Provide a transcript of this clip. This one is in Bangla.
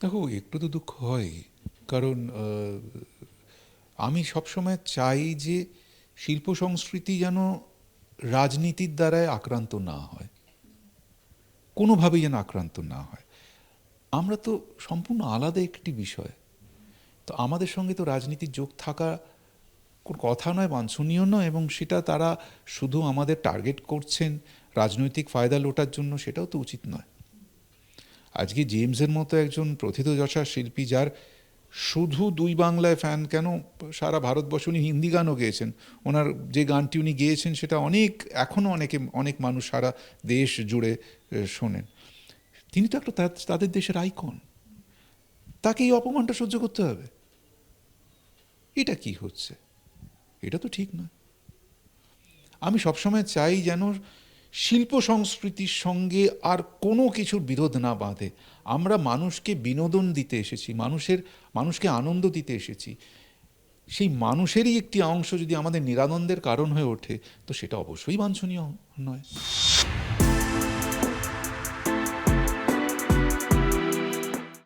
দেখো, একটু তো দুঃখ হয়। কারণ আমি সবসময় চাই যে শিল্প সংস্কৃতি যেন রাজনীতির দ্বারায় আক্রান্ত না হয়, কোনোভাবেই যেন আক্রান্ত না হয়। আমরা তো সম্পূর্ণ আলাদা একটি বিষয়। তো আমাদের সঙ্গে তো রাজনীতির যোগ থাকা কোনো কথা নয়, বাঞ্ছনীয় নয়, এবং সেটা তারা শুধু আমাদের টার্গেট করছেন রাজনৈতিক ফায়দা লোটার জন্য, সেটাও তো উচিত নয়। আজকে জেমসের মতো একজন প্রথিতযশা শিল্পী, যার শুধু দুই বাংলায় ফ্যান কেন, সারা ভারতবর্ষ, উনি হিন্দি গানও গেয়েছেন। ওনার যে গানটি উনি গেয়েছেন সেটা এখনও অনেক মানুষ সারা দেশ জুড়ে শোনেন। তিনি তো একটা তাদের দেশের আইকন। তাকে এই অপমানটা সহ্য করতে হবে? এটা কি হচ্ছে? এটা তো ঠিক নয়। আমি সবসময় চাই যেন শিল্প সংস্কৃতির সঙ্গে আর কোনো কিছুর বিরোধ না বাঁধে। আমরা মানুষকে বিনোদন দিতে এসেছি, মানুষকে আনন্দ দিতে এসেছি। সেই মানুষেরই একটি অংশ যদি আমাদের নিরানন্দের কারণ হয়ে ওঠে, তো সেটা অবশ্যই বাঞ্ছনীয় নয়।